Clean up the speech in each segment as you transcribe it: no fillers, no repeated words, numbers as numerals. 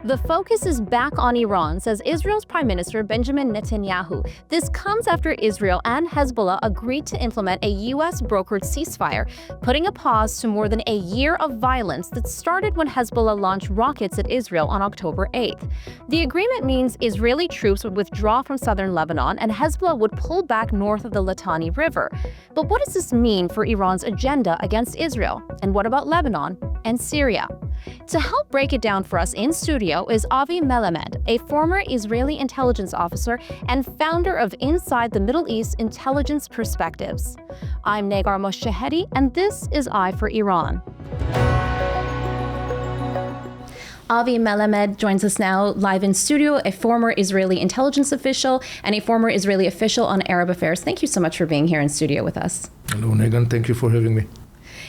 The focus is back on Iran, says Israel's Prime Minister Benjamin Netanyahu. This comes after Israel and Hezbollah agreed to implement a U.S.-brokered ceasefire, putting a pause to more than a year of violence that started when Hezbollah launched rockets at Israel on October 8th. The agreement means Israeli troops would withdraw from southern Lebanon and Hezbollah would pull back north of the Litani River. But what does this mean for Iran's agenda against Israel? And what about Lebanon and Syria? To help break it down for us in studio is Avi Melamed, a former Israeli intelligence officer and founder of Inside the Middle East Intelligence Perspectives. I'm Negar Moshehedi, and this is Eye for Iran. Avi Melamed joins us now live in studio, a former Israeli intelligence official and a former Israeli official on Arab affairs. Thank you so much for being here in studio with us. Hello, Negan. Thank you for having me.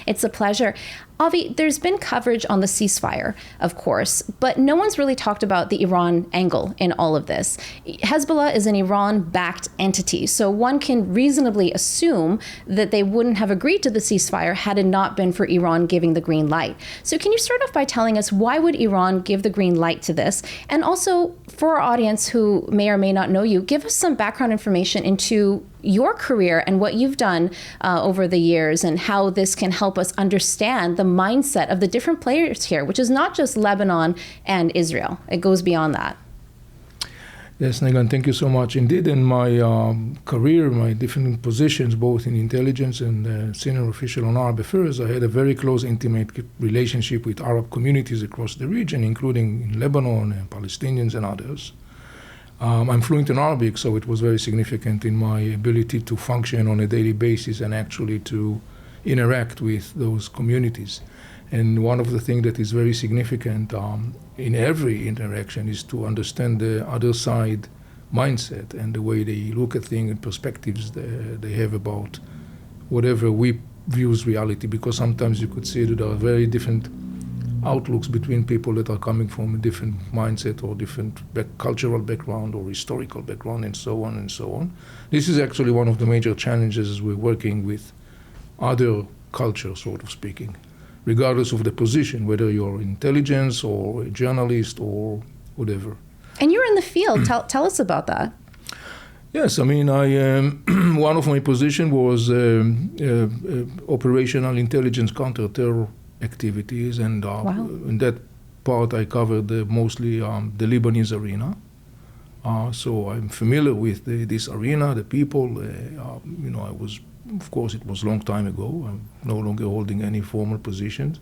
It's a pleasure. Avi, there's been coverage on the ceasefire, of course, but no one's really talked about the Iran angle in all of this. Hezbollah is an Iran-backed entity, so one can reasonably assume that they wouldn't have agreed to the ceasefire had it not been for Iran giving the green light. So can you start off by telling us why would Iran give the green light to this? And also, for our audience who may or may not know you, give us some background information into your career and what you've done over the years and how this can help us understand the mindset of the different players here, which is not just Lebanon and Israel. It goes beyond that. Yes, Negan, thank you so much. Indeed, in my career, my different positions, both in intelligence and senior official on Arab affairs, I had a very close, intimate relationship with Arab communities across the region, including in Lebanon and Palestinians and others. I'm fluent in Arabic, so it was very significant in my ability to function on a daily basis and actually to interact with those communities. And one of the things that is very significant in every interaction is to understand the other side mindset and the way they look at things and perspectives they have about whatever we views reality, because sometimes you could see that there are very different outlooks between people that are coming from a different mindset or different cultural background or historical background and so on and so on. This is actually one of the major challenges as we're working with other cultures, sort of speaking, regardless of the position, whether you're intelligence or a journalist or whatever. And you're in the field. Tell us about that. Yes, I mean, one of my positions was operational intelligence counter-terror activities, and in that part I covered mostly the Lebanese arena. So I'm familiar with this arena, the people. I was, of course, it was a long time ago. I'm no longer holding any formal positions.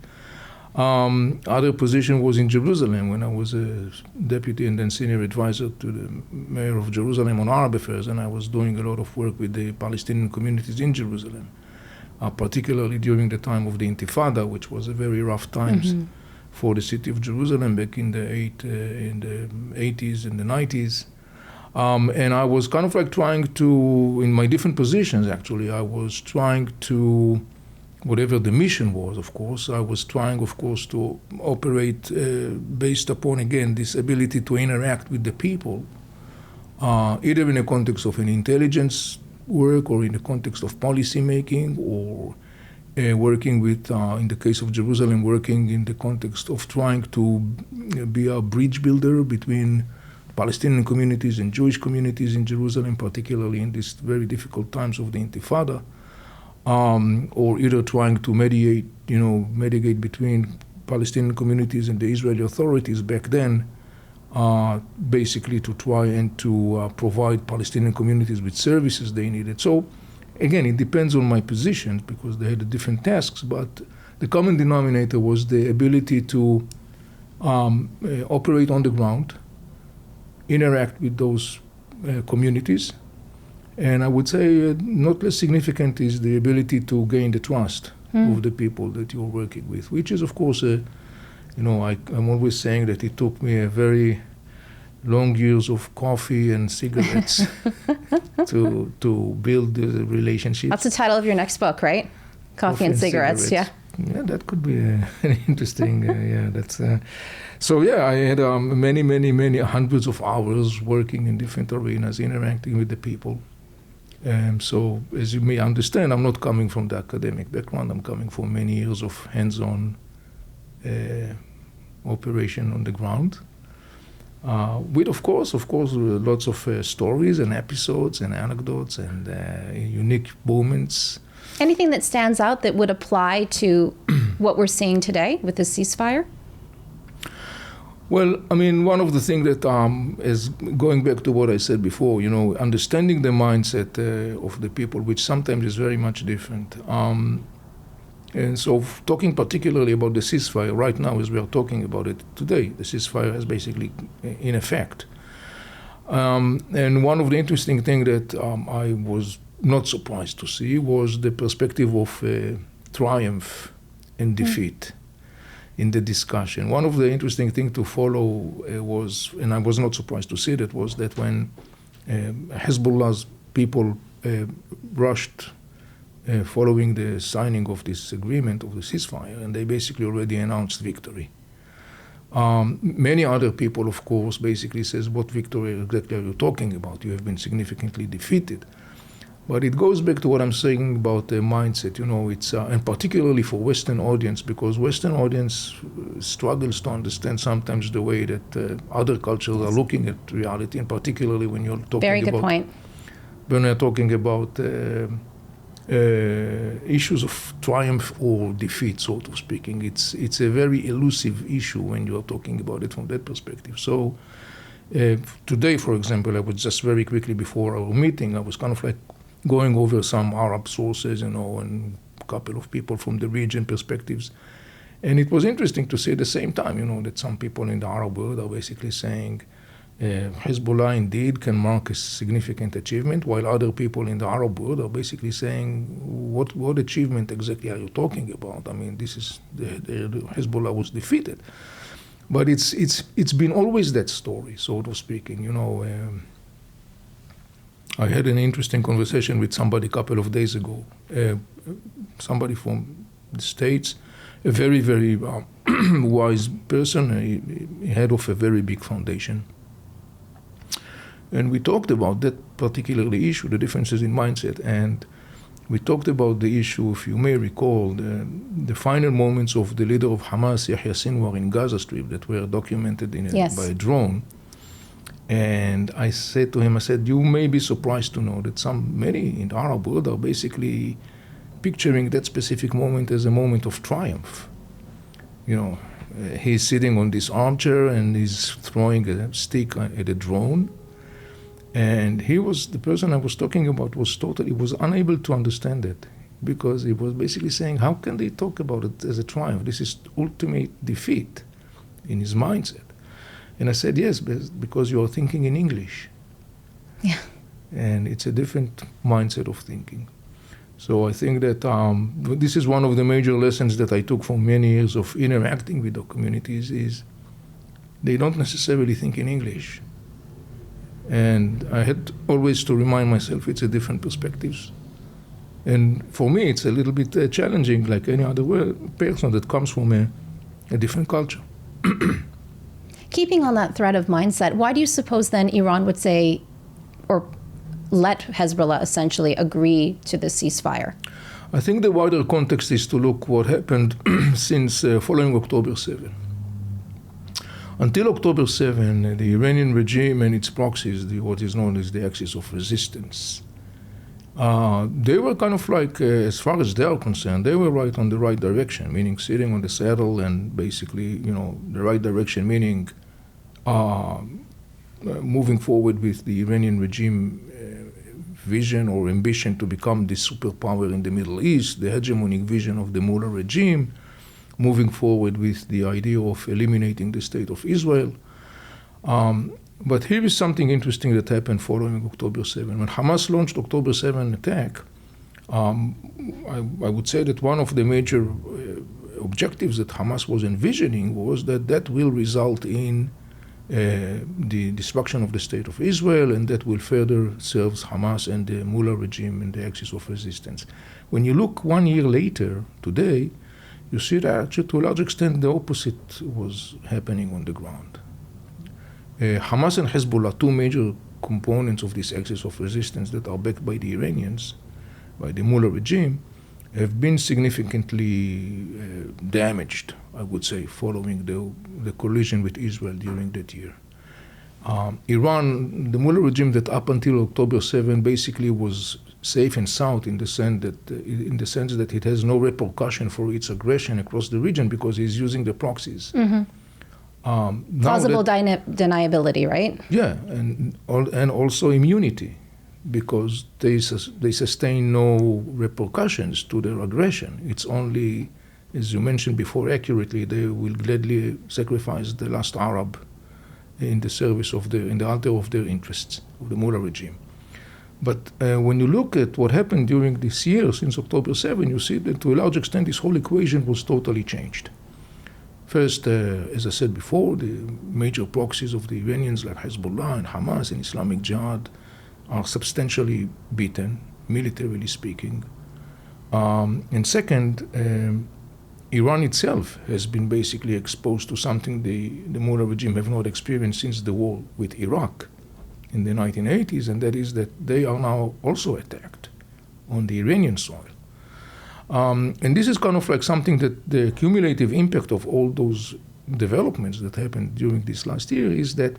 Other position was in Jerusalem when I was a deputy and then senior advisor to the mayor of Jerusalem on Arab affairs, and I was doing a lot of work with the Palestinian communities in Jerusalem. Particularly during the time of the Intifada, which was a very rough times for the city of Jerusalem back in the 80s and the 90s. And I was kind of like trying to, in my different positions actually, I was trying to, whatever the mission was, of course, I was trying, of course, to operate based upon, again, this ability to interact with the people, either in the context of an intelligence work or in the context of policy making, or working with, in the case of Jerusalem, working in the context of trying to be a bridge builder between Palestinian communities and Jewish communities in Jerusalem, particularly in these very difficult times of the Intifada, or either trying to mediate between Palestinian communities and the Israeli authorities back then, basically to try and to provide Palestinian communities with services they needed. So, again, it depends on my positions because they had different tasks, but the common denominator was the ability to operate on the ground, interact with those communities, and I would say not less significant is the ability to gain the trust of the people that you're working with, which is, of course, I'm always saying that it took me a very long years of coffee and cigarettes to build the relationship. That's the title of your next book, right? Coffee and cigarettes. Yeah. Yeah, that could be an interesting. I had many hundreds of hours working in different arenas, interacting with the people. So, as you may understand, I'm not coming from the academic background. I'm coming from many years of hands-on operation on the ground. With, of course, lots of stories and episodes and anecdotes and unique moments. Anything that stands out that would apply to what we're seeing today with the ceasefire? Well, I mean, one of the things that is going back to what I said before, understanding the mindset of the people, which sometimes is very much different. And so talking particularly about the ceasefire right now, as we are talking about it today, the ceasefire is basically in effect. And one of the interesting things that I was not surprised to see was the perspective of triumph and defeat in the discussion. One of the interesting things to follow was, and I was not surprised to see that, was that when Hezbollah's people rushed following the signing of this agreement of the ceasefire, and they basically already announced victory. Many other people, of course, basically says, what victory exactly are you talking about? You have been significantly defeated. But it goes back to what I'm saying about the mindset, it's, and particularly for Western audience, because Western audience struggles to understand sometimes the way that other cultures are looking at reality, and particularly when you're talking Very good point. When you're talking about issues of triumph or defeat, so to speaking. It's a very elusive issue when you are talking about it from that perspective. So today, for example, I was just very quickly before our meeting, I was kind of like going over some Arab sources, and a couple of people from the region perspectives. And it was interesting to see at the same time, that some people in the Arab world are basically saying Hezbollah indeed can mark a significant achievement, while other people in the Arab world are basically saying, what achievement exactly are you talking about? I mean, this is the Hezbollah was defeated. But it's been always that story, so to speaking. I had an interesting conversation with somebody a couple of days ago, somebody from the States, a very, very wise person, head of a very big foundation. And we talked about that particular issue, the differences in mindset, and we talked about the issue, if you may recall, the final moments of the leader of Hamas, Yahya Sinwar, in Gaza Strip that were documented by a drone. And I said to him, you may be surprised to know that many in the Arab world are basically picturing that specific moment as a moment of triumph. He's sitting on this armchair and he's throwing a stick at a drone. And the person I was talking about was unable to understand it, because he was basically saying, how can they talk about it as a triumph? This is ultimate defeat in his mindset. And I said, yes, because you are thinking in English. Yeah. And it's a different mindset of thinking. So I think that this is one of the major lessons that I took from many years of interacting with the communities, is they don't necessarily think in English. And I had always to remind myself it's a different perspectives. And for me, it's a little bit challenging, like any other person that comes from a different culture. Keeping on that thread of mindset, why do you suppose then Iran would say, or let Hezbollah essentially agree to the ceasefire? I think the wider context is to look what happened since following October 7. Until October 7, the Iranian regime and its proxies, what is known as the axis of resistance, they were kind of like, as far as they are concerned, they were right on the right direction, meaning sitting on the saddle, and basically, the right direction, meaning moving forward with the Iranian regime vision or ambition to become the superpower in the Middle East, the hegemonic vision of the Mullah regime, moving forward with the idea of eliminating the state of Israel. But here is something interesting that happened following October 7. When Hamas launched October 7 attack, I would say that one of the major objectives that Hamas was envisioning was that will result in the destruction of the state of Israel, and that will further serve Hamas and the Mullah regime and the axis of resistance. When you look 1 year later, today, you see that actually to a large extent the opposite was happening on the ground. Hamas and Hezbollah, two major components of this axis of resistance that are backed by the Iranians, by the Mullah regime, have been significantly damaged, I would say, following the collision with Israel during that year. Iran, the Mullah regime that up until October 7 basically was safe and sound in the sense that it has no repercussion for its aggression across the region because it's using the proxies. Plausible deniability, right? Yeah, and also immunity, because they sustain no repercussions to their aggression. It's only, as you mentioned before accurately, they will gladly sacrifice the last Arab in the service of in the altar of their interests, of the Mullah regime. But when you look at what happened during this year, since October 7, you see that to a large extent this whole equation was totally changed. First, as I said before, the major proxies of the Iranians like Hezbollah and Hamas and Islamic Jihad are substantially beaten, militarily speaking. And second, Iran itself has been basically exposed to something the Mullah regime have not experienced since the war with Iraq in the 1980s, and that is that they are now also attacked on the Iranian soil. And this is kind of like something that the cumulative impact of all those developments that happened during this last year is that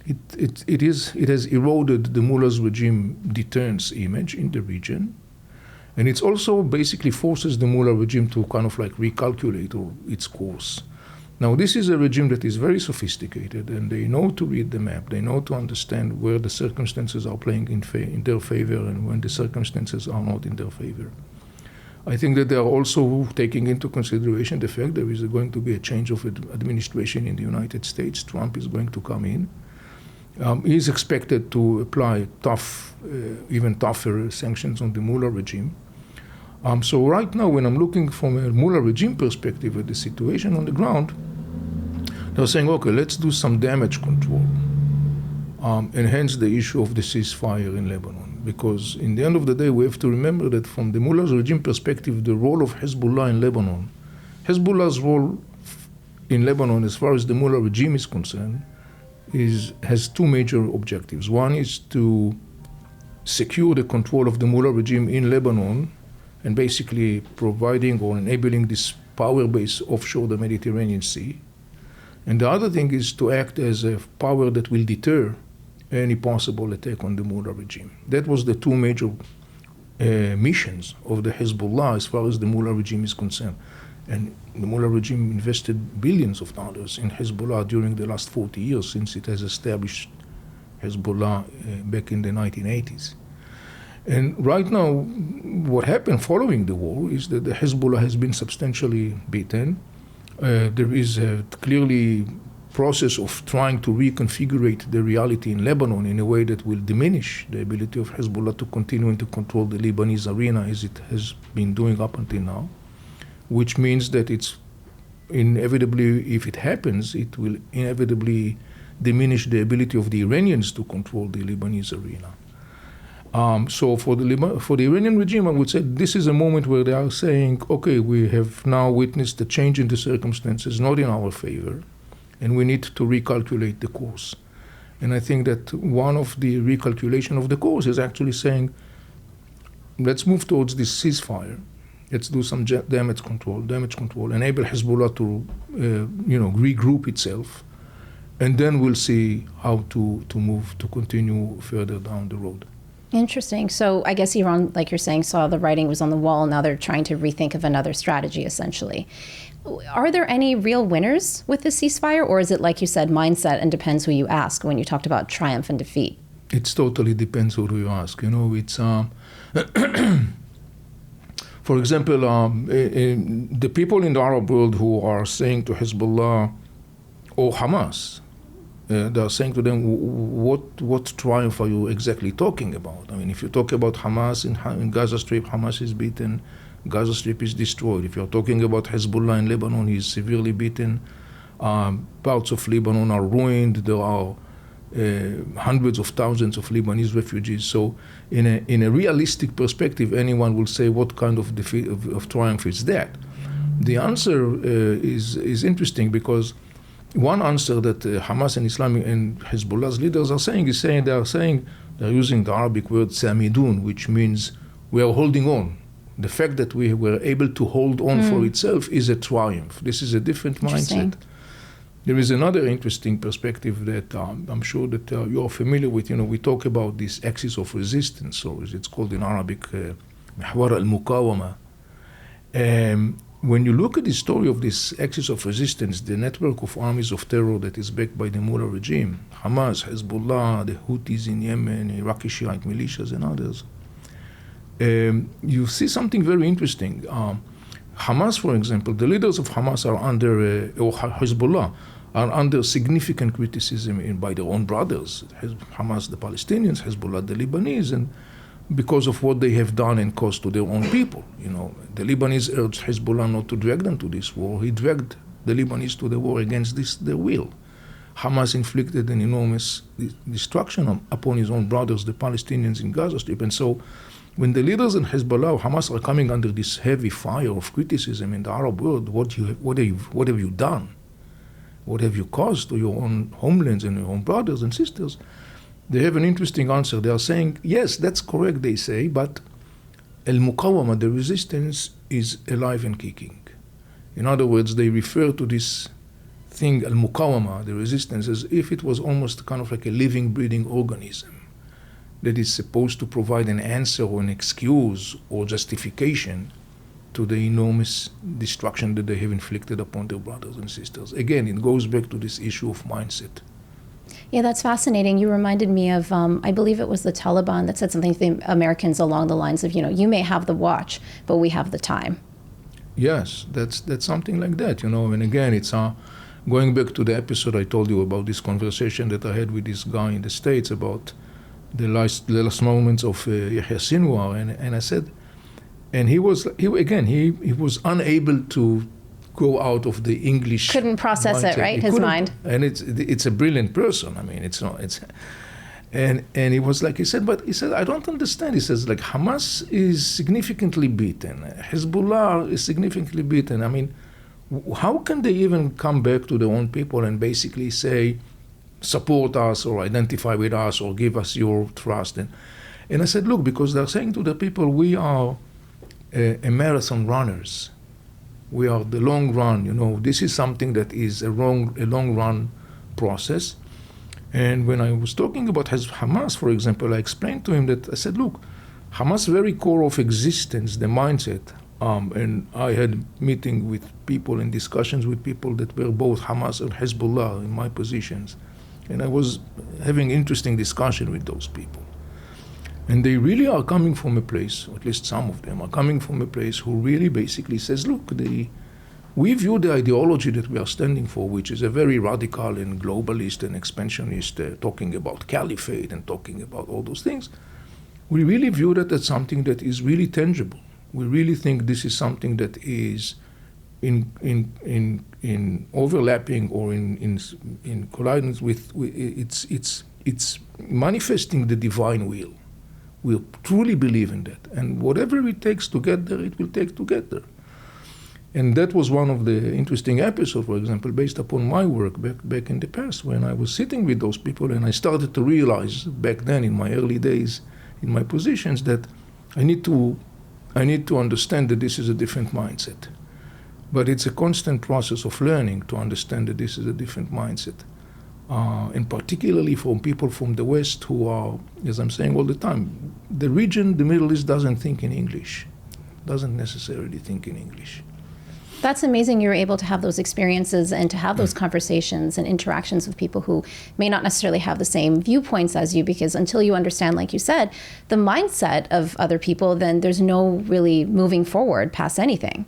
it has eroded the Mullah's regime deterrence image in the region. And it's also basically forces the Mullah regime to kind of like recalculate its course. Now, this is a regime that is very sophisticated, and they know to read the map. They know to understand where the circumstances are playing in their favor and when the circumstances are not in their favor. I think that they are also taking into consideration the fact there is going to be a change of administration in the United States. Trump is going to come in. He is expected to apply even tougher sanctions on the Mullah regime. So right now, when I'm looking from a Mullah regime perspective at the situation on the ground, they're saying, okay, let's do some damage control, and hence the issue of the ceasefire in Lebanon. Because in the end of the day, we have to remember that from the Mullah's regime perspective, the role of Hezbollah in Lebanon, Hezbollah's role in Lebanon as far as the Mullah regime is concerned, has two major objectives. One is to secure the control of the Mullah regime in Lebanon and basically providing or enabling this power base offshore the Mediterranean Sea. And the other thing is to act as a power that will deter any possible attack on the Mullah regime. That was the two major missions of the Hezbollah as far as the Mullah regime is concerned. And the Mullah regime invested billions of dollars in Hezbollah during the last 40 years since it has established Hezbollah back in the 1980s. And right now, what happened following the war is that the Hezbollah has been substantially beaten. There is a clearly process of trying to reconfigure the reality in Lebanon in a way that will diminish the ability of Hezbollah to continue to control the Lebanese arena as it has been doing up until now, which means that it's inevitably, if it happens, it will inevitably diminish the ability of the Iranians to control the Lebanese arena. So for the Iranian regime, I would say this is a moment where they are saying, okay, we have now witnessed a change in the circumstances, not in our favor, and we need to recalculate the course. And I think that one of the recalculation of the course is actually saying, let's move towards this ceasefire. Let's do some damage control, enable Hezbollah to regroup itself, and then we'll see how to move, to continue further down the road. Interesting. So I guess Iran, like you're saying, saw the writing was on the wall. Now they're trying to rethink of another strategy, essentially. Are there any real winners with the ceasefire, or is it, like you said, mindset and depends who you ask when you talked about triumph and defeat? It totally depends who you ask. It's for example, the people in the Arab world who are saying to Hezbollah or Hamas, they are saying to them, what triumph are you exactly talking about? I mean, if you talk about Hamas in Gaza Strip, Hamas is beaten, Gaza Strip is destroyed. If you're talking about Hezbollah in Lebanon, he's severely beaten. Parts of Lebanon are ruined. There are hundreds of thousands of Lebanese refugees. So in a realistic perspective, anyone will say, what kind of defeat of triumph is that? The answer is interesting, because one answer that Hamas and Islamic and Hezbollah's leaders are saying is they're using the Arabic word samidun, which means we are holding on. The fact that we were able to hold on for itself is a triumph. This is a different mindset. There is another interesting perspective that I'm sure that you are familiar with. We talk about this axis of resistance, or as it's called in Arabic, محور المقاومة. When you look at the story of this axis of resistance, the network of armies of terror that is backed by the Mullah regime, Hamas, Hezbollah, the Houthis in Yemen, Iraqi Shiite militias, and others, you see something very interesting. Hamas, for example, the leaders of Hamas are under, or Hezbollah, are under significant criticism by their own brothers. Hamas, the Palestinians, Hezbollah, the Lebanese, and because of what they have done and caused to their own people. The Lebanese urged Hezbollah not to drag them to this war. He dragged the Lebanese to the war against their will. Hamas inflicted an enormous destruction upon his own brothers, the Palestinians in Gaza Strip. And so when the leaders in Hezbollah or Hamas are coming under this heavy fire of criticism in the Arab world, what have you done? What have you caused to your own homelands and your own brothers and sisters? They have an interesting answer. They are saying, yes, that's correct, they say, but al-muqawama, the resistance, is alive and kicking. In other words, they refer to this thing, al-muqawama, the resistance, as if it was almost kind of like a living, breathing organism that is supposed to provide an answer or an excuse or justification to the enormous destruction that they have inflicted upon their brothers and sisters. Again, it goes back to this issue of mindset. Yeah, that's fascinating. You reminded me of, I believe it was the Taliban that said something to the Americans along the lines of, you may have the watch, but we have the time. Yes, that's something like that, And again, it's going back to the episode I told you about, this conversation that I had with this guy in the States about the last moments of Yahya Sinwar, and I said, and he was unable to go out of the English. Couldn't process mindset. It, right? His mind. And it's a brilliant person. I mean, and he was like, he said, I don't understand. He says, like, Hamas is significantly beaten. Hezbollah is significantly beaten. I mean, how can they even come back to their own people and basically say, support us or identify with us or give us your trust? And I said, look, because they're saying to the people, we are a marathon runners. We are the long run, This is something that is a long run process. And when I was talking about Hamas, for example, I explained to him that I said, look, Hamas' very core of existence, the mindset, and I had meeting with people and discussions with people that were both Hamas and Hezbollah in my positions. And I was having interesting discussion with those people. And they really are coming from a place, or at least some of them are coming from a place who really basically says, look, we view the ideology that we are standing for, which is a very radical and globalist and expansionist, talking about caliphate and talking about all those things. We really view that as something that is really tangible. We really think this is something that is in overlapping or in collidence with it's manifesting the divine will. We truly believe in that. And whatever it takes to get there, it will take to get there. And that was one of the interesting episodes, for example, based upon my work back in the past, when I was sitting with those people and I started to realize back then in my early days, in my positions, that I need to understand that this is a different mindset. But it's a constant process of learning to understand that this is a different mindset. And particularly from people from the West who are, as I'm saying all the time, the region, the Middle East, doesn't think in English, doesn't necessarily think in English. That's amazing you were able to have those experiences and to have those conversations and interactions with people who may not necessarily have the same viewpoints as you, because until you understand, like you said, the mindset of other people, then there's no really moving forward past anything,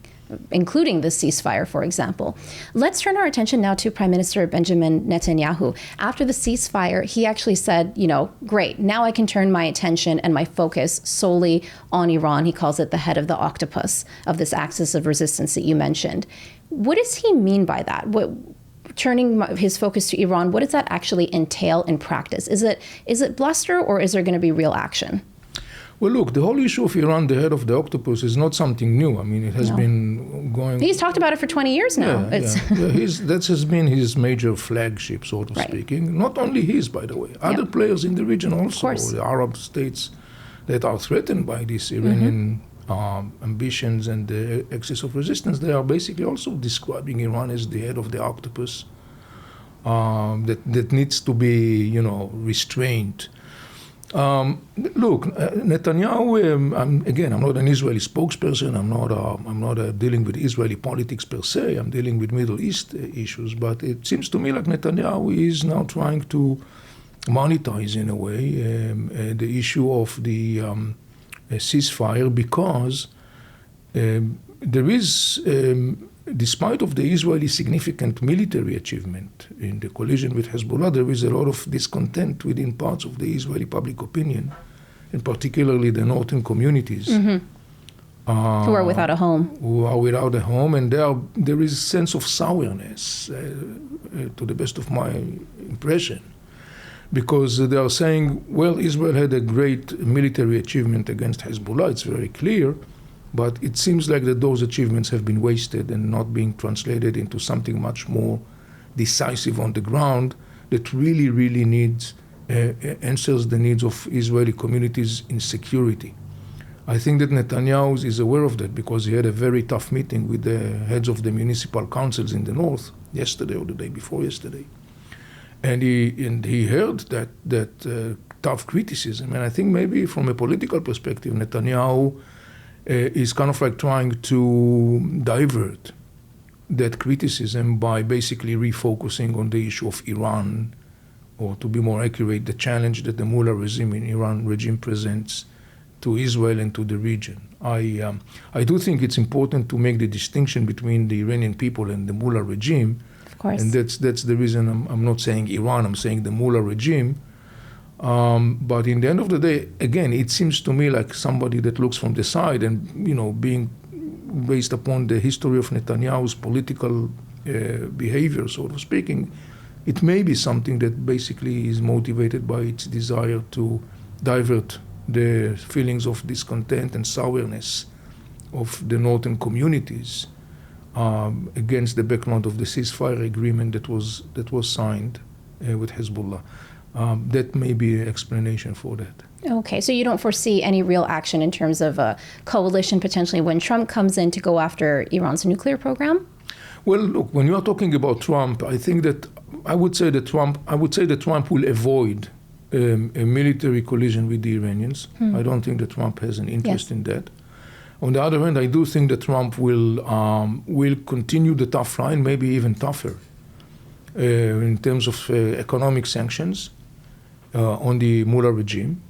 including the ceasefire, for example. Let's turn our attention now to Prime Minister Benjamin Netanyahu. After the ceasefire, he actually said, great, now I can turn my attention and my focus solely on Iran. He calls it the head of the octopus of this axis of resistance that you mentioned. What does he mean by that? Turning his focus to Iran, what does that actually entail in practice? Is it bluster, or is there going to be real action? Well, look, the whole issue of Iran, the head of the octopus, is not something new. I mean, it has been going... He's talked about it for 20 years now. That has been his major flagship, sort of speaking. Not only his, by the way. Other players in the region also, the Arab states that are threatened by this Iranian ambitions and the axis of resistance, they are basically also describing Iran as the head of the octopus. that needs to be, restrained. Look, Netanyahu. I'm not an Israeli spokesperson. I'm not dealing with Israeli politics per se. I'm dealing with Middle East issues. But it seems to me like Netanyahu is now trying to monetize, in a way, the issue of the ceasefire, because there is, despite of the Israeli significant military achievement in the collision with Hezbollah, there is a lot of discontent within parts of the Israeli public opinion, and particularly the northern communities. Who are without a home. And there is a sense of sourness, to the best of my impression, because they are saying, well, Israel had a great military achievement against Hezbollah, it's very clear, but it seems like that those achievements have been wasted and not being translated into something much more decisive on the ground that really, really needs, answers the needs of Israeli communities in security. I think that Netanyahu is aware of that, because he had a very tough meeting with the heads of the municipal councils in the north yesterday or the day before yesterday. And he heard that tough criticism. And I think maybe from a political perspective, Netanyahu is kind of like trying to divert that criticism by basically refocusing on the issue of Iran, or to be more accurate, the challenge that the mullah regime in Iran presents to Israel and to the region. I do think it's important to make the distinction between the Iranian people and the mullah regime. Of course. And that's the reason I'm not saying Iran, I'm saying the mullah regime. But in the end of the day, again, it seems to me like somebody that looks from the side and, being based upon the history of Netanyahu's political behavior, sort of speaking, it may be something that basically is motivated by its desire to divert the feelings of discontent and sourness of the northern communities against the background of the ceasefire agreement that was signed with Hezbollah. That may be an explanation for that. Okay, so you don't foresee any real action in terms of a coalition potentially when Trump comes in to go after Iran's nuclear program? Well, look, when you are talking about Trump, I would say that Trump will avoid a military collision with the Iranians. I don't think that Trump has an interest in that. On the other hand, I do think that Trump will continue the tough line, maybe even tougher, in terms of economic sanctions on the mullah regime.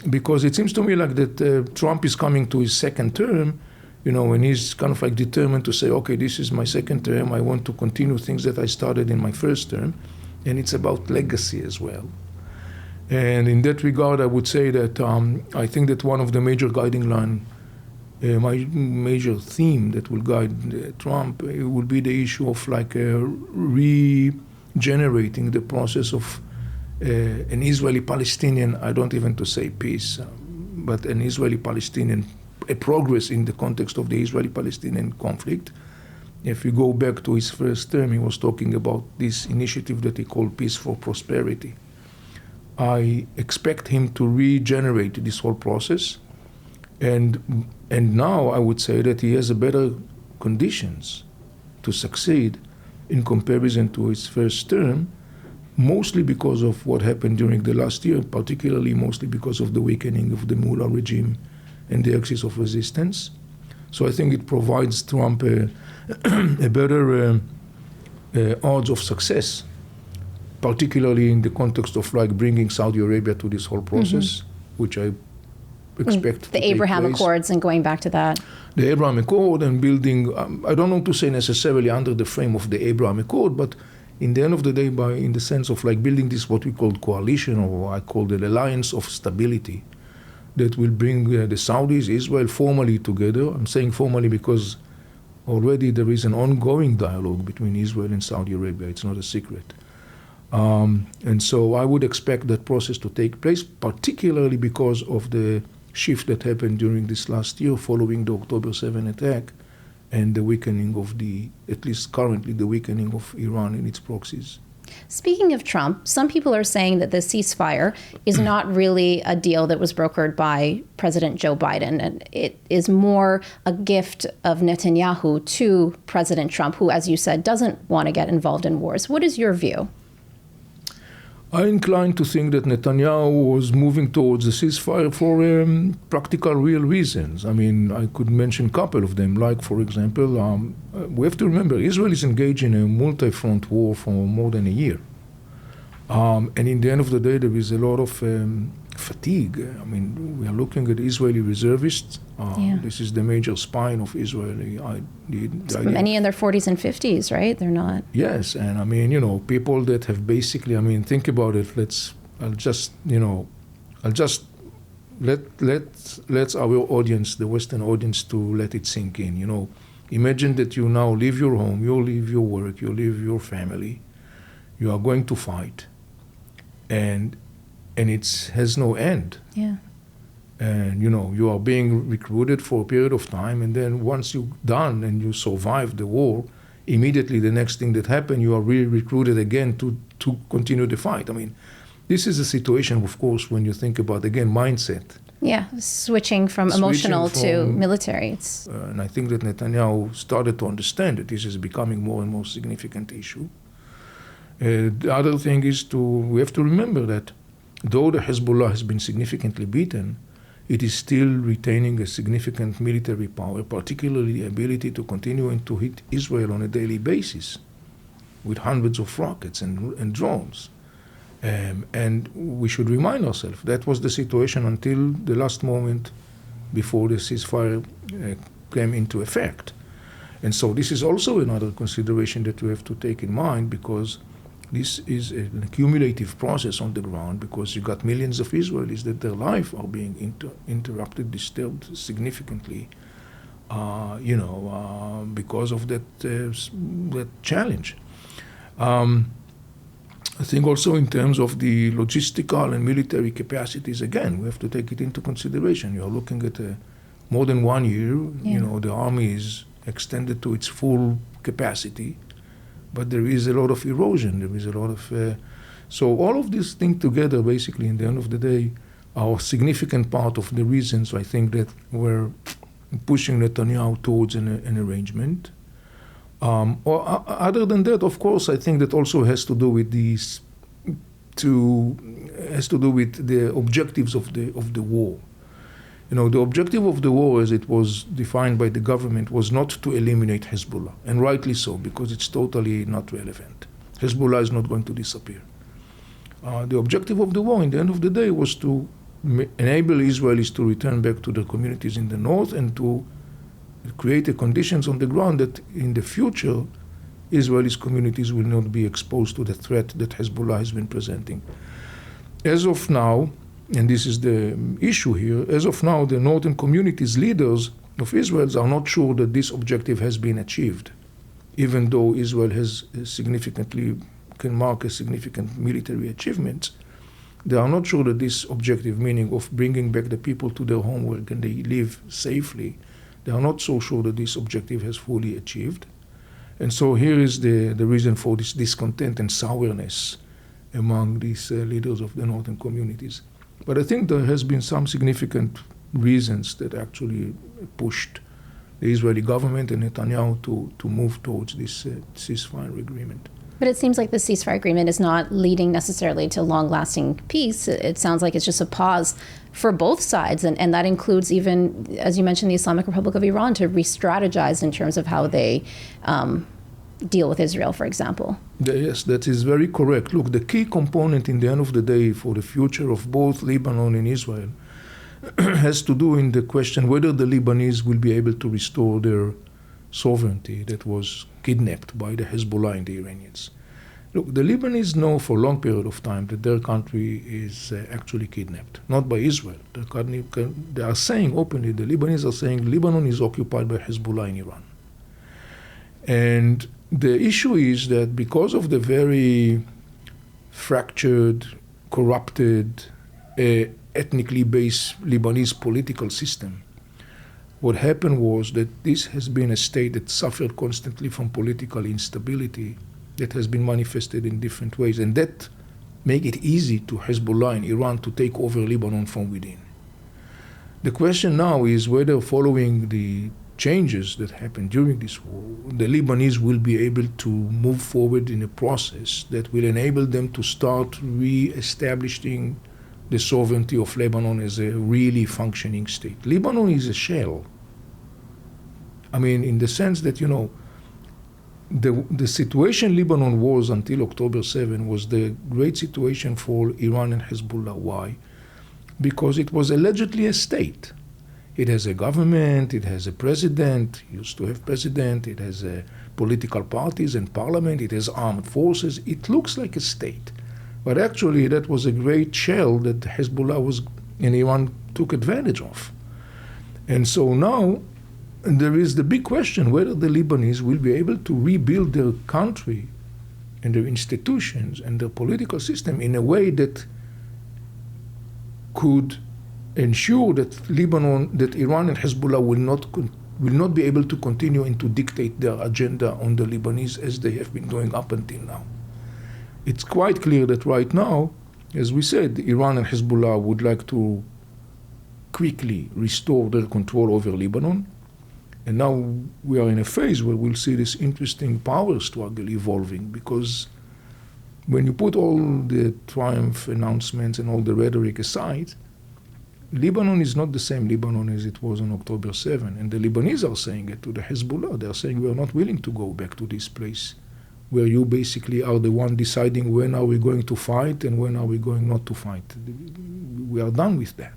Because it seems to me like that Trump is coming to his second term, and he's kind of like determined to say, okay, this is my second term, I want to continue things that I started in my first term, and it's about legacy as well. And in that regard, I would say that I think that one of the major guiding line, my major theme that will guide Trump will be the issue of like regenerating the process of an Israeli-Palestinian, I don't even to say peace, but an Israeli-Palestinian, a progress in the context of the Israeli-Palestinian conflict. If you go back to his first term, he was talking about this initiative that he called Peace for Prosperity. I expect him to regenerate this whole process, and now I would say that he has a better conditions to succeed in comparison to his first term, mostly because of what happened during the last year, particularly mostly because of the weakening of the mullah regime and the axis of resistance. So I think it provides Trump a better odds of success, particularly in the context of like bringing Saudi Arabia to this whole process, which I expect the Abraham Accords and going back to that. The Abraham Accord and building, I don't want to say necessarily under the frame of the Abraham Accord, but in the end of the day, in the sense of like building this what we call coalition, or I call the alliance of stability, that will bring the Saudis, Israel formally together. I'm saying formally because already there is an ongoing dialogue between Israel and Saudi Arabia. It's not a secret. And so I would expect that process to take place, particularly because of the shift that happened during this last year following the October 7 attack and the weakening of at least currently, the weakening of Iran and its proxies. Speaking of Trump, some people are saying that the ceasefire is not really a deal that was brokered by President Joe Biden, and it is more a gift of Netanyahu to President Trump, who, as you said, doesn't want to get involved in wars. What is your view? I incline to think that Netanyahu was moving towards the ceasefire for practical, real reasons. I mean, I could mention a couple of them. Like, for example, we have to remember Israel is engaged in a multi-front war for more than a year. And in the end of the day, there is a lot of fatigue. I mean, we are looking at Israeli reservists. This is the major spine of Israeli. Many in their 40s and 50s, right? They're not. Yes, and I mean, people that have basically, I mean, think about it. Let's our audience, the Western audience, to let it sink in. Imagine that you now leave your home, you leave your work, you leave your family, you are going to fight, and it has no end. Yeah. And you are being recruited for a period of time, and then once you're done and you survive the war, immediately the next thing that happened, you are re-recruited again to continue the fight. I mean, this is a situation, of course, when you think about, again, mindset. Yeah, switching from emotional to military. And I think that Netanyahu started to understand that this is becoming more and more significant issue. The other thing is we have to remember that though the Hezbollah has been significantly beaten, it is still retaining a significant military power, particularly the ability to continue and to hit Israel on a daily basis with hundreds of rockets and drones. And we should remind ourselves that was the situation until the last moment before the ceasefire came into effect. And so this is also another consideration that we have to take in mind, because this is an cumulative process on the ground, because you got millions of Israelis that their life are being interrupted, disturbed significantly, because of that challenge. I think also in terms of the logistical and military capacities, again, we have to take it into consideration. You're looking at more than 1 year. Yeah. The army is extended to its full capacity, but there is a lot of erosion. There is a lot of so all of these things together, basically, in the end of the day, are a significant part of the reasons I think that we're pushing Netanyahu towards an arrangement. Other than that, of course, I think that also has to do with the objectives of the war. The objective of the war, as it was defined by the government, was not to eliminate Hezbollah, and rightly so, because it's totally not relevant. Hezbollah is not going to disappear. The objective of the war, in the end of the day, was to enable Israelis to return back to their communities in the north and to create the conditions on the ground that in the future Israelis communities will not be exposed to the threat that Hezbollah has been presenting. As of now, and this is the issue here, as of now, the northern communities, leaders of Israel, are not sure that this objective has been achieved, even though Israel has can mark a significant military achievement. They are not sure that this objective, meaning of bringing back the people to their home where can they live safely, they are not so sure that this objective has fully achieved. And so here is the reason for this discontent and sourness among these leaders of the northern communities. But I think there has been some significant reasons that actually pushed the Israeli government and Netanyahu to move towards this ceasefire agreement. But it seems like the ceasefire agreement is not leading necessarily to long-lasting peace. It sounds like it's just a pause for both sides, and that includes even, as you mentioned, the Islamic Republic of Iran to re-strategize in terms of how they deal with Israel, for example. Yes, that is very correct. Look, the key component in the end of the day for the future of both Lebanon and Israel has to do in the question whether the Lebanese will be able to restore their sovereignty that was kidnapped by the Hezbollah and the Iranians. Look, the Lebanese know for a long period of time that their country is actually kidnapped, not by Israel. They are saying openly, the Lebanese are saying Lebanon is occupied by Hezbollah in Iran. And the issue is that because of the very fractured, corrupted, ethnically based Lebanese political system, what happened was that this has been a state that suffered constantly from political instability that has been manifested in different ways. And that make it easy to Hezbollah and Iran to take over Lebanon from within. The question now is whether following the changes that happened during this war, the Lebanese will be able to move forward in a process that will enable them to start re-establishing the sovereignty of Lebanon as a really functioning state. Lebanon is a shell. I mean, in the sense that, the situation Lebanon was until October 7 was the great situation for Iran and Hezbollah. Why? Because it was allegedly a state. It has a government, it has a president, used to have president, it has political parties and parliament, it has armed forces. It looks like a state. But actually that was a great shell that Hezbollah and Iran took advantage of. And so now there is the big question whether the Lebanese will be able to rebuild their country and their institutions and their political system in a way that could ensure that Iran and Hezbollah will not be able to continue and to dictate their agenda on the Lebanese as they have been doing up until now. It's quite clear that right now, as we said, Iran and Hezbollah would like to quickly restore their control over Lebanon. And now we are in a phase where we'll see this interesting power struggle evolving, because when you put all the triumph announcements and all the rhetoric aside, Lebanon is not the same Lebanon as it was on October 7. And the Lebanese are saying it to the Hezbollah. They're saying we are not willing to go back to this place where you basically are the one deciding when are we going to fight and when are we going not to fight. We are done with that.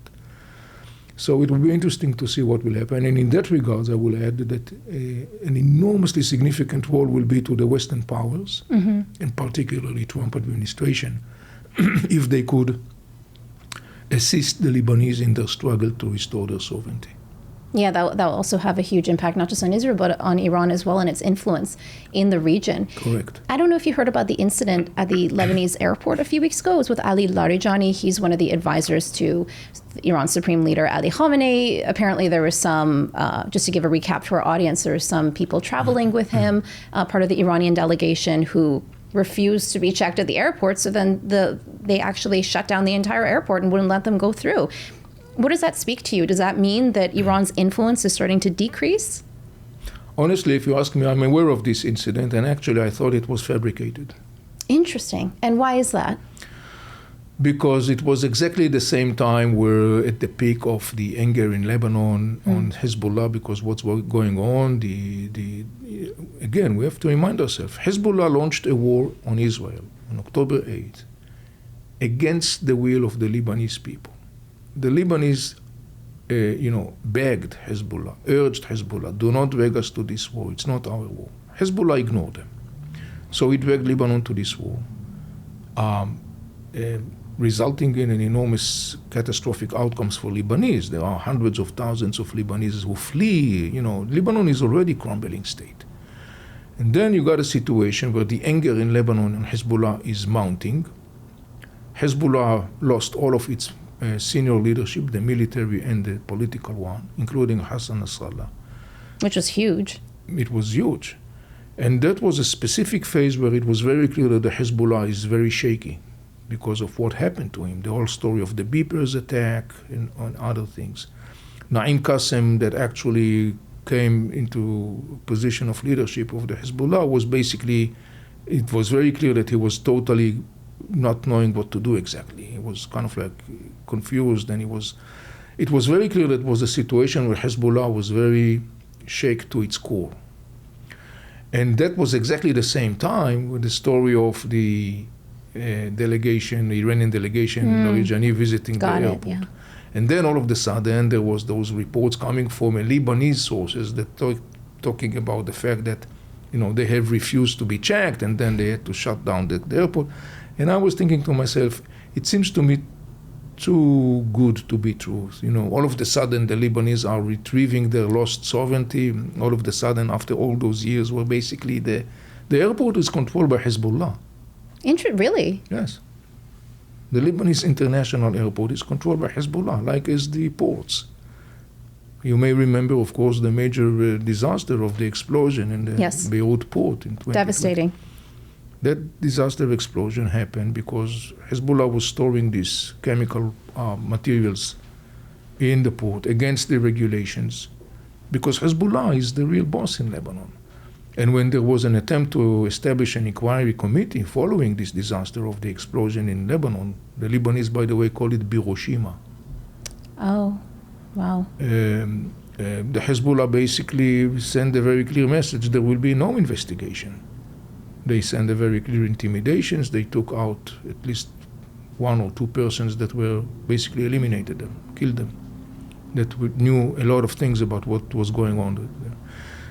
So it will be interesting to see what will happen. And in that regard, I will add that an enormously significant role will be to the Western powers, and particularly Trump administration, if they could assist the Lebanese in their struggle to restore their sovereignty. Yeah, that will also have a huge impact, not just on Israel, but on Iran as well, and its influence in the region. Correct. I don't know if you heard about the incident at the Lebanese airport a few weeks ago. It was with Ali Larijani. He's one of the advisors to Iran's supreme leader, Ali Khamenei. Apparently there was some, just to give a recap to our audience, there were some people traveling with him, part of the Iranian delegation, who refused to be checked at the airport. So then they actually shut down the entire airport and wouldn't let them go through. What does that speak to you? Does that mean that Iran's influence is starting to decrease? Honestly, if you ask me, I'm aware of this incident, and actually I thought it was fabricated. Interesting. And why is that? Because it was exactly the same time we're at the peak of the anger in Lebanon on Hezbollah, because what's going on, again, we have to remind ourselves, Hezbollah launched a war on Israel on October 8th against the will of the Lebanese people. The Lebanese, begged Hezbollah, urged Hezbollah, do not drag us to this war. It's not our war. Hezbollah ignored them. So it dragged Lebanon to this war, resulting in an enormous catastrophic outcomes for Lebanese. There are hundreds of thousands of Lebanese who flee. Lebanon is already a crumbling state. And then you got a situation where the anger in Lebanon and Hezbollah is mounting. Hezbollah lost all of its senior leadership, the military and the political one, including Hassan Nasrallah. Which was huge. It was huge. And that was a specific phase where it was very clear that the Hezbollah is very shaky because of what happened to him, the whole story of the Beepers attack and other things. Naim Qassem, that actually came into position of leadership of the Hezbollah, was basically, it was very clear that he was totally not knowing what to do exactly. He was kind of like confused, and it was very clear that it was a situation where Hezbollah was very shaken to its core. And that was exactly the same time with the story of the delegation, the Iranian delegation, Larijani visiting the airport. Yeah. And then all of a sudden there was those reports coming from Lebanese sources that talking about the fact that they have refused to be checked, and then they had to shut down the airport. And I was thinking to myself, it seems to me too good to be true. All of a sudden the Lebanese are retrieving their lost sovereignty. All of a sudden, after all those years, where basically the airport is controlled by Hezbollah. Really? Yes. The Lebanese International Airport is controlled by Hezbollah, like as the ports. You may remember, of course, the major disaster of the explosion in the Beirut port in 2020. Devastating. That disaster explosion happened because Hezbollah was storing these chemical materials in the port against the regulations, because Hezbollah is the real boss in Lebanon. And when there was an attempt to establish an inquiry committee following this disaster of the explosion in Lebanon, the Lebanese, by the way, call it Hiroshima. Oh, wow. The Hezbollah basically sent a very clear message: there will be no investigation. They sent a very clear intimidations. They took out at least one or two persons that were basically eliminated them, killed them, that knew a lot of things about what was going on there.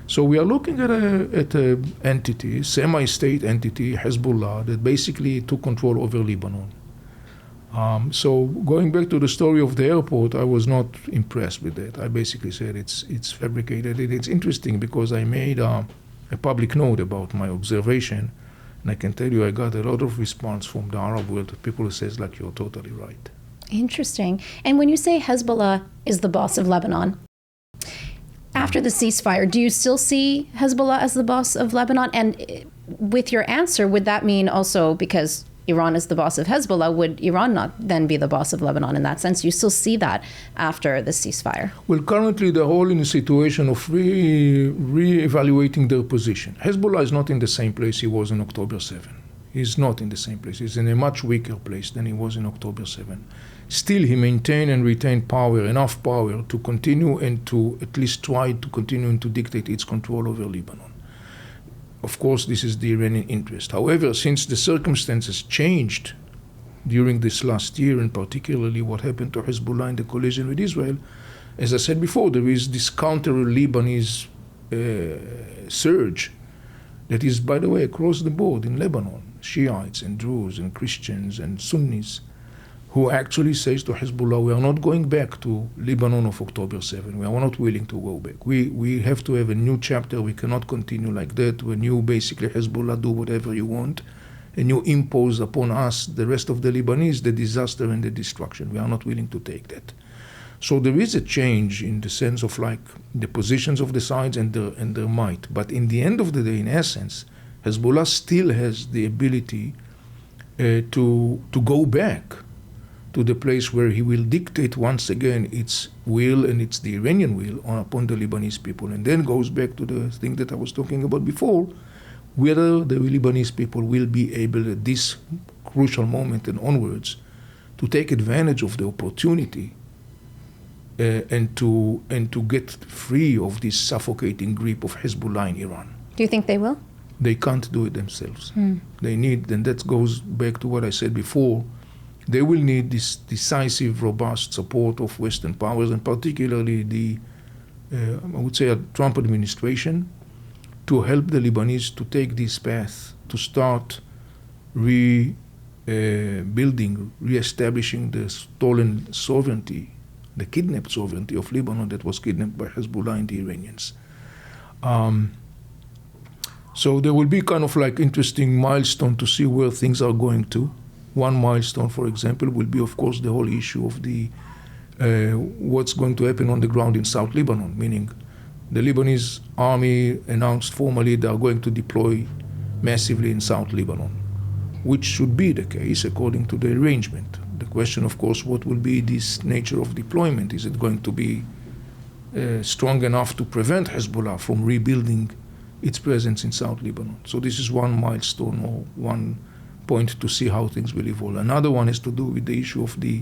So we are looking at a entity, semi-state entity, Hezbollah, that basically took control over Lebanon. So going back to the story of the airport, I was not impressed with that. I basically said it's fabricated. It's interesting because I made a public note about my observation, and I can tell you I got a lot of response from the Arab world. People who says like, you're totally right. Interesting. And when you say Hezbollah is the boss of Lebanon, after the ceasefire, do you still see Hezbollah as the boss of Lebanon? And with your answer, would that mean also, because Iran is the boss of Hezbollah, would Iran not then be the boss of Lebanon in that sense? You still see that after the ceasefire? Well, currently they're all in a situation of re-evaluating their position. Hezbollah is not in the same place he was on October 7. He's not in the same place. He's in a much weaker place than he was in October 7. Still, he maintained and retained power, enough power to continue and to at least try to continue and to dictate its control over Lebanon. Of course, this is the Iranian interest. However, since the circumstances changed during this last year, and particularly what happened to Hezbollah in the collision with Israel, as I said before, there is this counter-Lebanese surge that is, by the way, across the board in Lebanon, Shiites and Druze and Christians and Sunnis, who actually says to Hezbollah, we are not going back to Lebanon of October 7. We are not willing to go back. We have to have a new chapter. We cannot continue like that when you basically, Hezbollah, do whatever you want and you impose upon us, the rest of the Lebanese, the disaster and the destruction. We are not willing to take that. So there is a change in the sense of like the positions of the sides and their might. But in the end of the day, in essence, Hezbollah still has the ability to go back to the place where he will dictate once again its will, and it's the Iranian will, upon the Lebanese people. And then goes back to the thing that I was talking about before, whether the Lebanese people will be able at this crucial moment and onwards to take advantage of the opportunity and to get free of this suffocating grip of Hezbollah in Iran. Do you think they will? They can't do it themselves. They need, and that goes back to what I said before, they will need this decisive, robust support of Western powers, and particularly the, I would say, a Trump administration, to help the Lebanese to take this path, to start rebuilding, reestablishing the stolen sovereignty, the kidnapped sovereignty of Lebanon that was kidnapped by Hezbollah and the Iranians. So there will be kind of like interesting milestone to see where things are going to. One milestone, for example, will be, of course, the whole issue of the what's going to happen on the ground in South Lebanon, meaning the Lebanese army announced formally they are going to deploy massively in South Lebanon, which should be the case according to the arrangement. The question, of course, what will be this nature of deployment? Is it going to be strong enough to prevent Hezbollah from rebuilding its presence in South Lebanon? So this is one milestone or one point to see how things will evolve. Another one is to do with the issue of the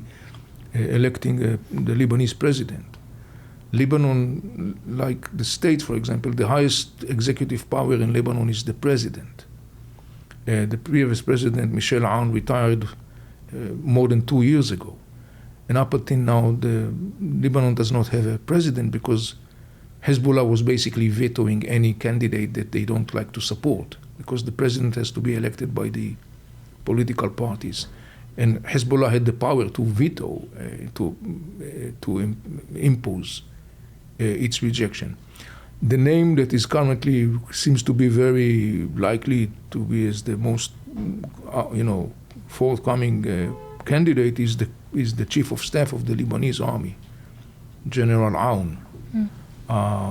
electing the Lebanese president. Lebanon, like the states, for example, the highest executive power in Lebanon is the president. The previous president, Michel Aoun, retired more than 2 years ago. And up until now, Lebanon does not have a president because Hezbollah was basically vetoing any candidate that they don't like to support, because the president has to be elected by the political parties. And Hezbollah had the power to veto, to impose its rejection. The name that is currently seems to be very likely to be as the most, forthcoming candidate is the chief of staff of the Lebanese army, General Aoun.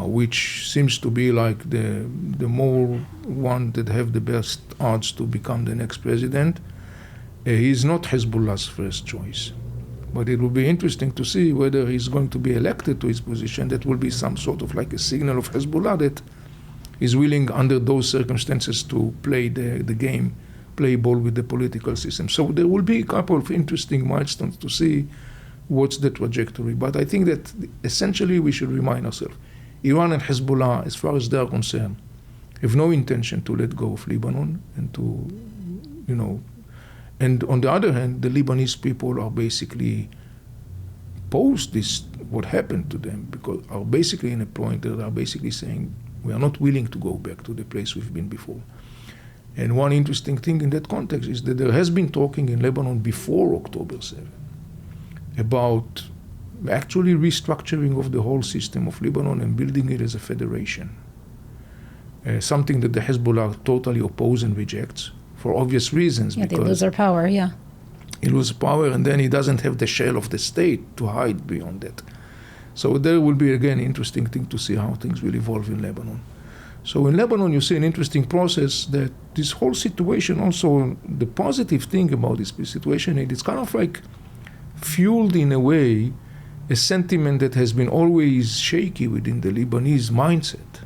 which seems to be like the more one that have the best odds to become the next president. He is not Hezbollah's first choice. But it will be interesting to see whether he's going to be elected to his position. That will be some sort of like a signal of Hezbollah that is willing under those circumstances to play the game, play ball with the political system. So there will be a couple of interesting milestones to see what's the trajectory. But I think that essentially we should remind ourselves, Iran and Hezbollah, as far as they are concerned, have no intention to let go of Lebanon and to, and on the other hand, the Lebanese people are basically post this, what happened to them, because are basically in a point that are basically saying, we are not willing to go back to the place we've been before. And one interesting thing in that context is that there has been talking in Lebanon before October 7 about actually restructuring of the whole system of Lebanon and building it as a federation. Something that the Hezbollah totally opposes and rejects for obvious reasons. Yeah, they lose their power, yeah. He loses power, and then he doesn't have the shell of the state to hide beyond that. So there will be, again, interesting thing to see how things will evolve in Lebanon. So in Lebanon, you see an interesting process that this whole situation also, the positive thing about this situation, it's kind of like fueled in a way a sentiment that has been always shaky within the Lebanese mindset.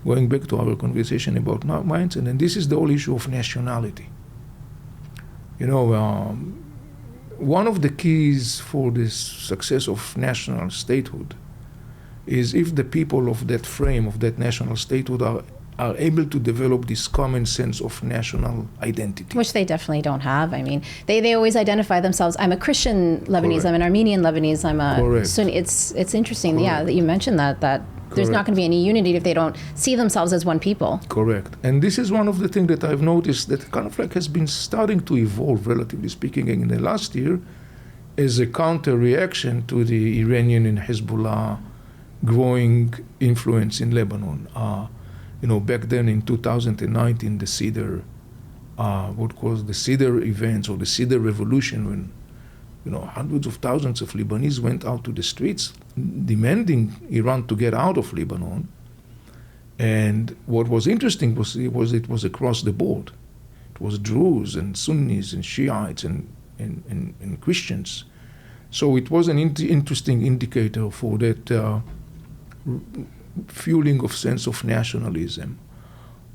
Going back to our conversation about mindset, and this is the whole issue of nationality. One of the keys for the success of national statehood is if the people of that frame, of that national statehood, are able to develop this common sense of national identity. Which they definitely don't have. I mean, they always identify themselves, I'm a Christian Lebanese, Correct. I'm an Armenian Lebanese, I'm a Correct. Sunni. It's interesting, Correct. yeah, that you mentioned that there's not going to be any unity if they don't see themselves as one people. Correct. And this is one of the things that I've noticed that kind of like has been starting to evolve, relatively speaking, in the last year as a counter-reaction to the Iranian and Hezbollah growing influence in Lebanon. Back then in 2019, the Cedar, what was the Cedar events or the Cedar revolution, when hundreds of thousands of Lebanese went out to the streets demanding Iran to get out of Lebanon. And what was interesting was it was across the board. It was Druze and Sunnis and Shiites and Christians. So it was an interesting indicator for that fueling of sense of nationalism.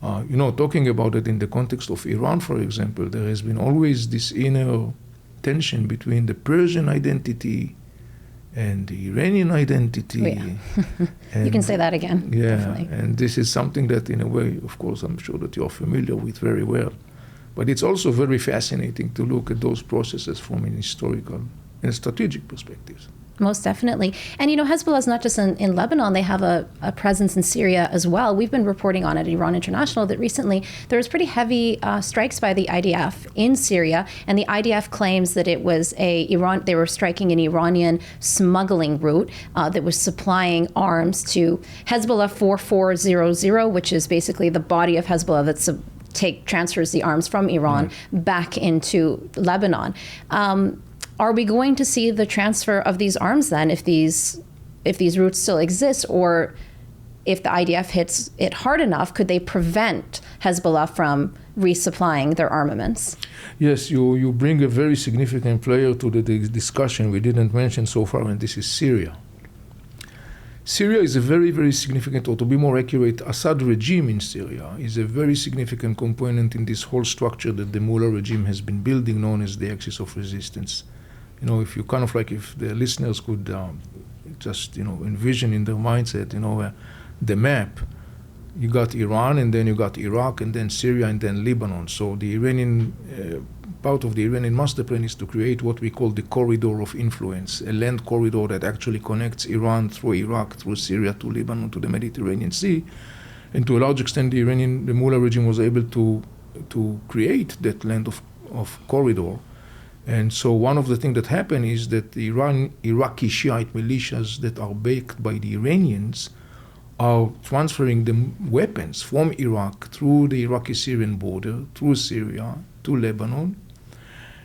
Talking about it in the context of Iran, for example, there has been always this inner tension between the Persian identity and the Iranian identity. Oh, yeah. You can say that again. Yeah, definitely. and this is something that in a way, of course, I'm sure that you're familiar with very well. But it's also very fascinating to look at those processes from an historical and strategic perspective. Most definitely. And Hezbollah is not just in Lebanon, they have a presence in Syria as well. We've been reporting on at Iran International that recently there was pretty heavy strikes by the IDF in Syria, and the IDF claims that it was they were striking an Iranian smuggling route that was supplying arms to Hezbollah 4400, which is basically the body of Hezbollah that transfers the arms from Iran back into Lebanon. Are we going to see the transfer of these arms then if these routes still exist, or if the IDF hits it hard enough, could they prevent Hezbollah from resupplying their armaments? Yes, you bring a very significant player to the discussion we didn't mention so far, and this is Syria. Syria is a very, very significant, or to be more accurate, Assad regime in Syria is a very significant component in this whole structure that the Mullah regime has been building, known as the axis of resistance. If you if the listeners could just, envision in their mindset, the map, you got Iran, and then you got Iraq, and then Syria, and then Lebanon. So the Iranian, part of the Iranian master plan is to create what we call the corridor of influence, a land corridor that actually connects Iran through Iraq, through Syria, to Lebanon, to the Mediterranean Sea. And to a large extent, the Mullah regime was able to create that land of corridor. And so one of the things that happened is that the Iraqi Shiite militias that are backed by the Iranians are transferring the weapons from Iraq through the Iraqi-Syrian border, through Syria, to Lebanon.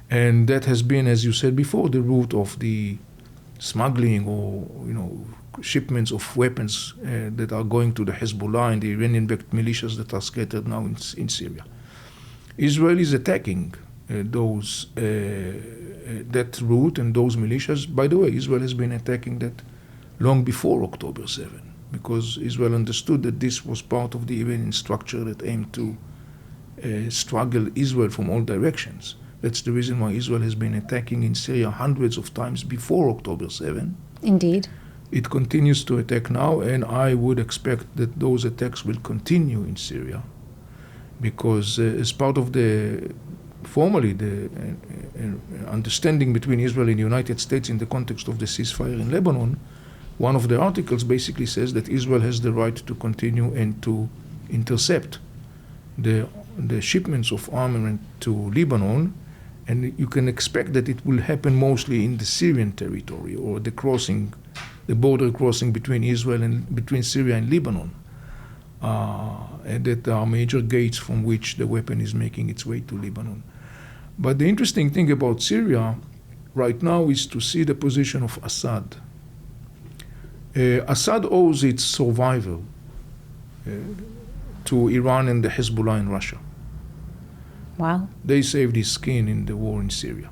And that has been, as you said before, the route of the smuggling or, shipments of weapons that are going to the Hezbollah and the Iranian-backed militias that are scattered now in Syria. Israel is attacking that route and those militias. By the way, Israel has been attacking that long before October 7, because Israel understood that this was part of the Iranian structure that aimed to struggle Israel from all directions. That's the reason why Israel has been attacking in Syria hundreds of times before October 7. Indeed. It continues to attack now, and I would expect that those attacks will continue in Syria, because as part of the understanding between Israel and the United States in the context of the ceasefire in Lebanon, one of the articles basically says that Israel has the right to continue and to intercept the shipments of armament to Lebanon, and you can expect that it will happen mostly in the Syrian territory, or the border crossing between Syria and Lebanon, and that there are major gates from which the weapon is making its way to Lebanon. But the interesting thing about Syria right now is to see the position of Assad. Assad owes its survival to Iran and the Hezbollah in Russia. Wow. They saved his skin in the war in Syria.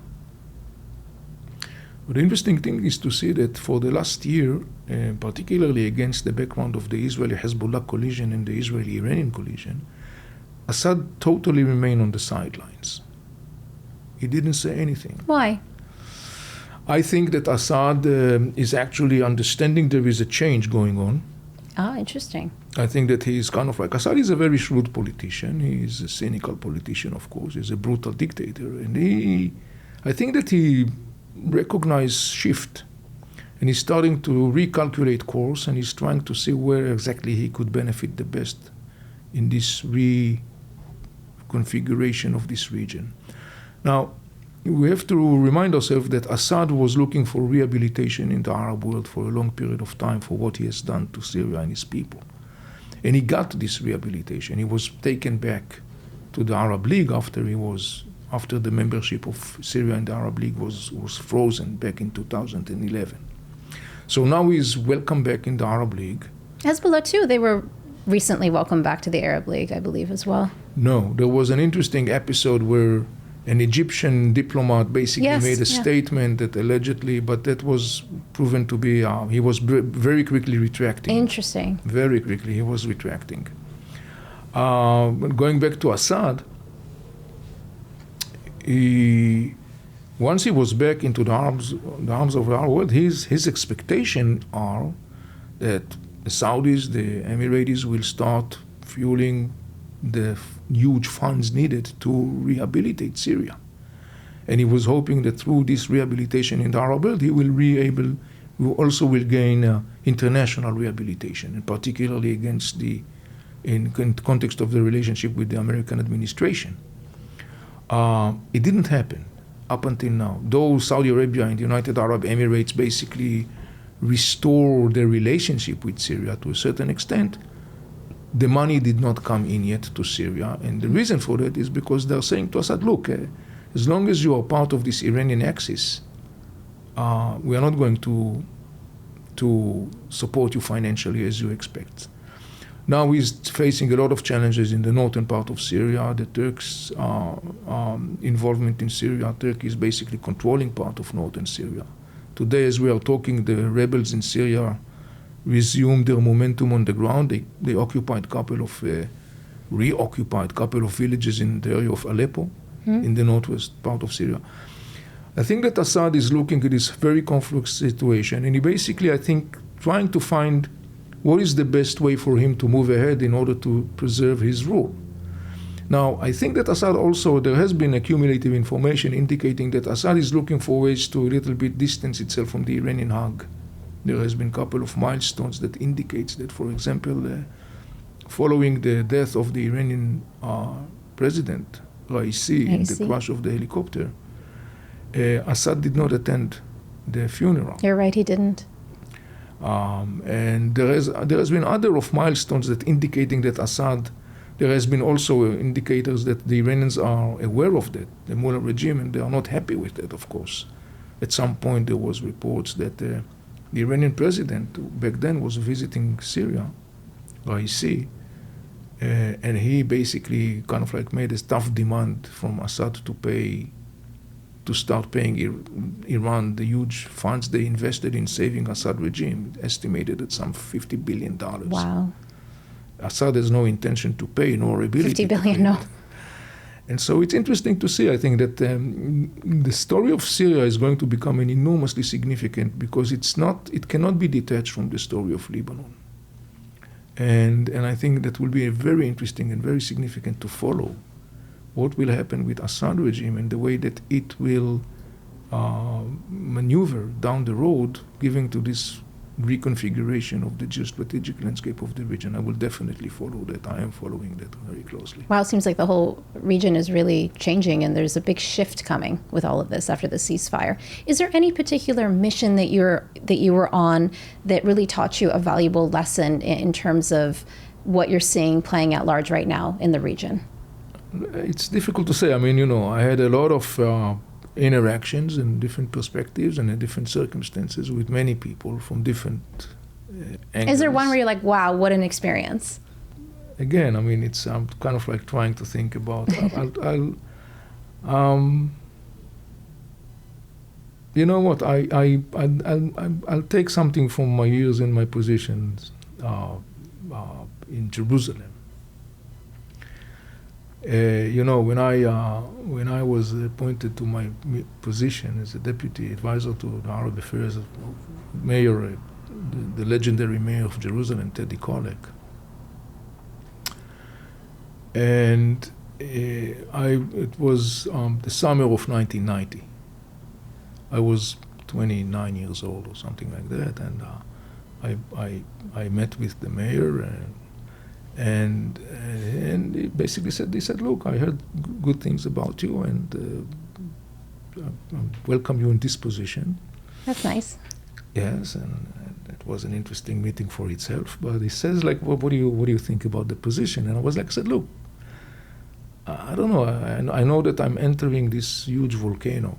But the interesting thing is to see that for the last year, particularly against the background of the Israeli-Hezbollah collision and the Israeli-Iranian collision, Assad totally remained on the sidelines. He didn't say anything. Why? I think that Assad is actually understanding there is a change going on. Ah, interesting. I think that he is kind of like, Assad is a very shrewd politician. He is a cynical politician, of course. He's a brutal dictator. And I think that he recognized shift. And he's starting to recalculate course, and he's trying to see where exactly he could benefit the best in this reconfiguration of this region. Now, we have to remind ourselves that Assad was looking for rehabilitation in the Arab world for a long period of time for what he has done to Syria and his people. And he got this rehabilitation. He was taken back to the Arab League after the membership of Syria in the Arab League was frozen back in 2011. So now he's welcome back in the Arab League. Hezbollah too, they were recently welcomed back to the Arab League, I believe, as well. No, there was an interesting episode where an Egyptian diplomat basically made a statement that allegedly, but that was proven to be, he was very quickly retracting. Interesting. Very quickly, he was retracting. Going back to Assad, once he was back into the arms of the Arab world, his expectations are that the Saudis, the Emiratis will start fueling the huge funds needed to rehabilitate Syria. And he was hoping that through this rehabilitation in the Arab world, he will also gain international rehabilitation, and particularly in context of the relationship with the American administration. It didn't happen up until now. Though Saudi Arabia and the United Arab Emirates basically restored their relationship with Syria to a certain extent, the money did not come in yet to Syria. And the reason for that is because they're saying to Assad, look, as long as you are part of this Iranian axis, we are not going to support you financially as you expect. Now he's facing a lot of challenges in the northern part of Syria. The Turks' involvement in Syria, Turkey is basically controlling part of northern Syria. Today, as we are talking, the rebels in Syria resumed their momentum on the ground. They reoccupied couple of villages in the area of Aleppo, in the northwest part of Syria. I think that Assad is looking at this very complex situation, and he basically, I think, trying to find what is the best way for him to move ahead in order to preserve his rule. Now, I think that Assad also, there has been accumulative information indicating that Assad is looking for ways to a little bit distance itself from the Iranian Hague. There has been a couple of milestones that indicates that, for example, following the death of the Iranian president, Raisi, in the crash of the helicopter, Assad did not attend the funeral. You're right, he didn't. And there has been other of milestones that indicating that Assad, there has been also indicators that the Iranians are aware of that, the Mullah regime, and they are not happy with that, of course. At some point there was reports that the Iranian president back then was visiting Syria, Raisi, and he basically kind of like made a tough demand from Assad to start paying Iran the huge funds they invested in saving Assad regime, estimated at some $50 billion. Wow. Assad has no intention to pay, nor ability 50 billion, to pay. no. And so it's interesting to see, I think, that the story of Syria is going to become enormously significant because it cannot be detached from the story of Lebanon. And I think that will be very interesting and very significant to follow what will happen with Assad regime and the way that it will maneuver down the road, giving to this reconfiguration of the geostrategic landscape of the region. I will definitely follow that. I am following that very closely. Wow, it seems like the whole region is really changing and there's a big shift coming with all of this after the ceasefire. Is there any particular mission that you were on that really taught you a valuable lesson in terms of what you're seeing playing out large right now in the region? It's difficult to say. I mean, I had a lot of interactions and different perspectives and in different circumstances with many people from different angles. Is there one where you're like, wow, what an experience? Again, I mean, I'm kind of like trying to think about. You know what? I'll take something from my years in my positions in Jerusalem. When I was appointed to my position as a deputy advisor to the Arab Affairs mayor, the legendary mayor of Jerusalem, Teddy Kollek, and it was the summer of 1990. I was 29 years old or something like that, and I met with the mayor and he basically said, look, I heard good things about you and I welcome you in this position. That's nice. Yes, and it was an interesting meeting for itself. But he says, like, what do you think about the position? And I said, look, I don't know. I know that I'm entering this huge volcano.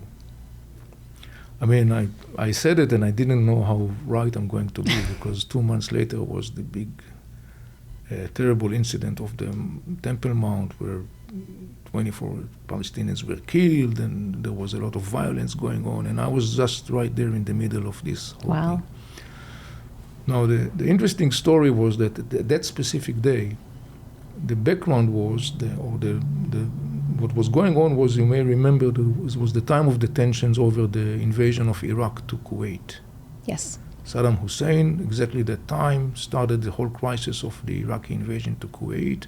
I mean, I said it and I didn't know how right I'm going to be because 2 months later was the big terrible incident of the Temple Mount where 24 Palestinians were killed and there was a lot of violence going on, and I was just right there in the middle of this whole thing. Now, the interesting story was that that specific day, the background was, what was going on was, you may remember, was the time of the tensions over the invasion of Iraq to Kuwait. Yes. Saddam Hussein, exactly that time, started the whole crisis of the Iraqi invasion to Kuwait.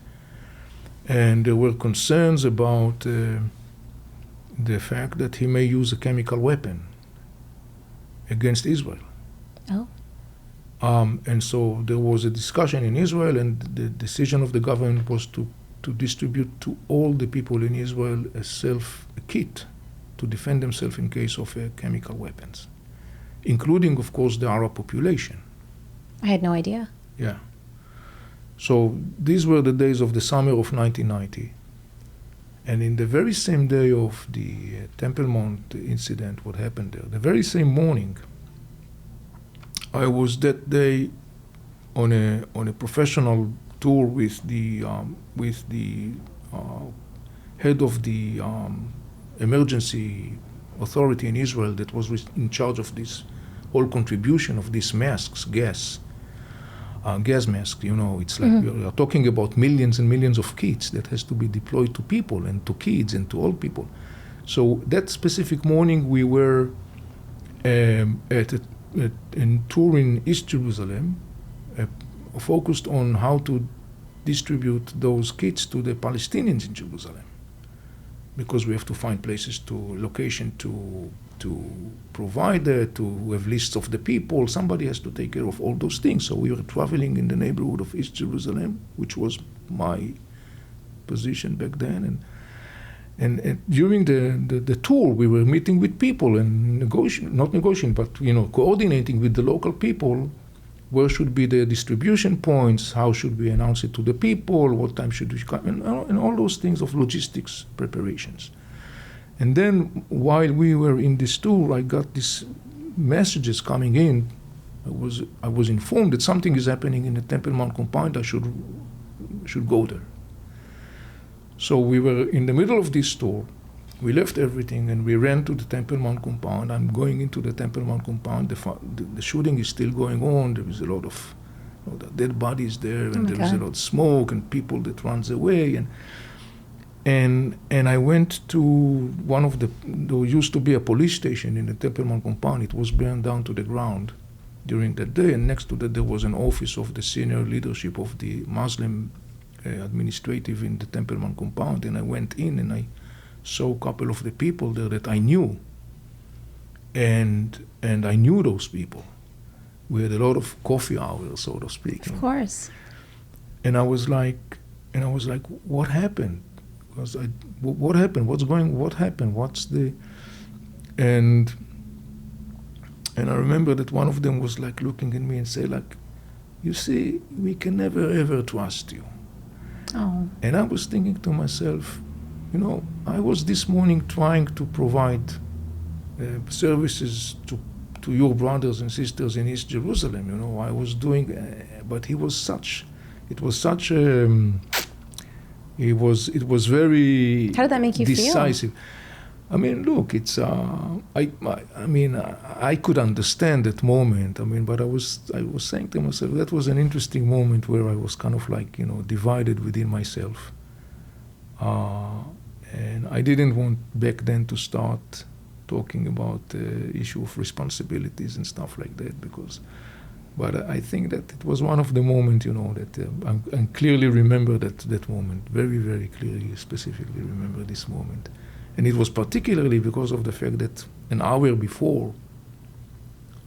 And there were concerns about the fact that he may use a chemical weapon against Israel. Oh. And so there was a discussion in Israel, and the decision of the government was to distribute to all the people in Israel a kit to defend themselves in case of chemical weapons, including, of course, the Arab population. I had no idea. Yeah. So these were the days of the summer of 1990. And in the very same day of the Temple Mount incident, what happened there, the very same morning, I was that day on a professional tour with the head of the emergency authority in Israel that was in charge of this whole contribution of these masks, gas masks. It's like we are talking about millions and millions of kits that has to be deployed to people and to kids and to old people. So that specific morning we were at a tour in East Jerusalem, focused on how to distribute those kits to the Palestinians in Jerusalem, because we have to find places location to provide it, to have lists of the people. Somebody has to take care of all those things. So we were traveling in the neighborhood of East Jerusalem, which was my position back then. And during the tour, we were meeting with people and coordinating with the local people. Where should be the distribution points? How should we announce it to the people? What time should we come? And all those things of logistics preparations. And then while we were in this tour, I got these messages coming in I was informed that something is happening in the Temple Mount compound. I should go there. So we were in the middle of this store. We left everything and we ran to the Temple Mount compound. I'm going into the Temple Mount compound. The shooting is still going on. There is a lot of dead bodies there, and there is a lot of smoke and people that runs away. And I went to one of there used to be a police station in the Temple Mount compound. It was burned down to the ground during that day, and next to that there was an office of the senior leadership of the Muslim administrative in the Temple Mount compound. And I went in and I saw a couple of the people there that I knew, and I knew those people. We had a lot of coffee hours, so to speak. Of course. And I was like, what happened? Because what happened? What happened? What's the? And I remember that one of them was like looking at me and say like, you see, we can never ever trust you. Oh. And I was thinking to myself, I was this morning trying to provide services to your brothers and sisters in East Jerusalem. I was doing, but it was very. How did that make you decisive. feel? I mean, look, it's. I could understand that moment. But I was saying to myself, that was an interesting moment where I was kind of like, divided within myself. And I didn't want back then to start talking about the issue of responsibilities and stuff like that, but I think that it was one of the moments, that I clearly remember that moment, very, very clearly, specifically remember this moment. And it was particularly because of the fact that an hour before,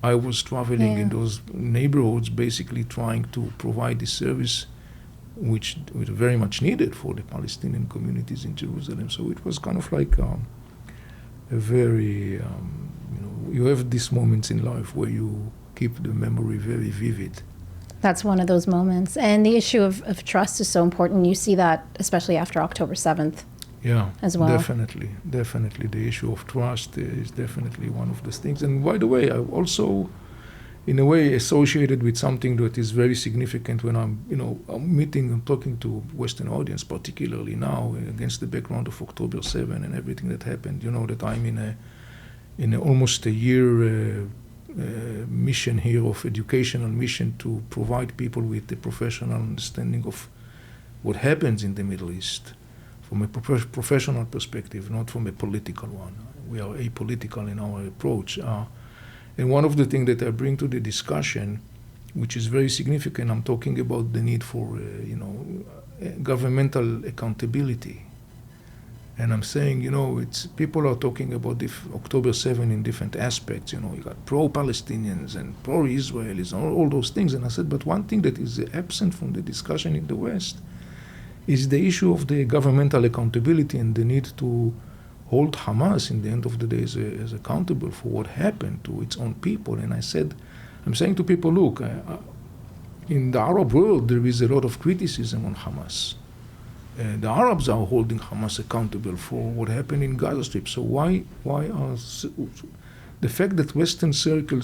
I was traveling in those neighborhoods, basically trying to provide this service, which was very much needed for the Palestinian communities in Jerusalem. So it was kind of like a very, you have these moments in life where you keep the memory very vivid. That's one of those moments. And the issue of trust is so important. You see that especially after October 7th. Yeah, as well. Definitely. The issue of trust is definitely one of those things. And by the way, I also, in a way, associated with something that is very significant when I'm meeting and talking to Western audience, particularly now against the background of October 7 and everything that happened. That I'm in a almost a year mission here of educational mission to provide people with the professional understanding of what happens in the Middle East from a professional perspective, not from a political one. We are apolitical in our approach. And one of the things that I bring to the discussion, which is very significant, I'm talking about the need for, governmental accountability. And I'm saying, people are talking about October 7 in different aspects. You got pro-Palestinians and pro-Israelis and all those things. And I said, but one thing that is absent from the discussion in the West is the issue of the governmental accountability and the need to hold Hamas, in the end of the day, as accountable for what happened to its own people. And I'm saying to people, look, in the Arab world, there is a lot of criticism on Hamas. The Arabs are holding Hamas accountable for what happened in Gaza Strip. So why are the fact that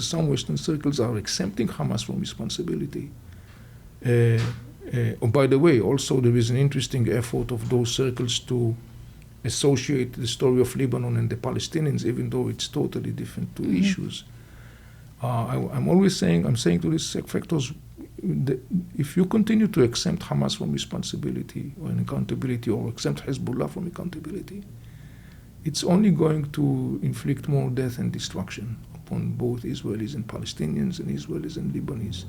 some Western circles are exempting Hamas from responsibility? By the way, also there is an interesting effort of those circles to associate the story of Lebanon and the Palestinians, even though it's totally different two issues. I'm saying to these factors, if you continue to exempt Hamas from responsibility or accountability, or exempt Hezbollah from accountability, it's only going to inflict more death and destruction upon both Israelis and Palestinians, and Israelis and Lebanese.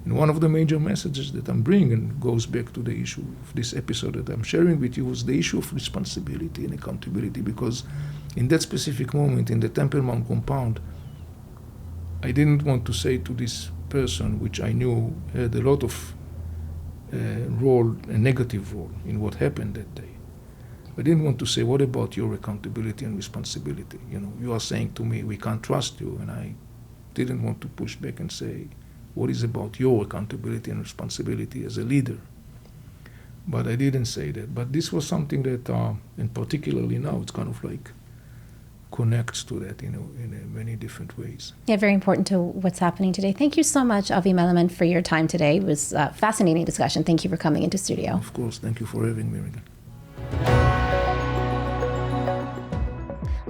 And one of the major messages that I'm bringing, and goes back to the issue of this episode that I'm sharing with you, is the issue of responsibility and accountability. Because in that specific moment, in the Temple Mount compound, I didn't want to say to this person, which I knew had a lot of a negative role in what happened that day. I didn't want to say, what about your accountability and responsibility? You are saying to me, we can't trust you. And I didn't want to push back and say, what is about your accountability and responsibility as a leader? But I didn't say that. But this was something that, and particularly now, it's kind of like connects to that in many different ways. Yeah, very important to what's happening today. Thank you so much, Avi Melamed, for your time today. It was a fascinating discussion. Thank you for coming into studio. Of course. Thank you for having me, Regan.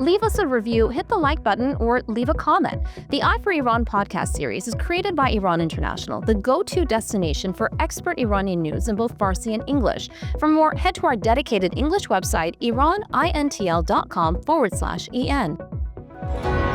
Leave us a review, hit the like button, or leave a comment. The Eye for Iran podcast series is created by Iran International, the go-to destination for expert Iranian news in both Farsi and English. For more, head to our dedicated English website, iranintl.com/en.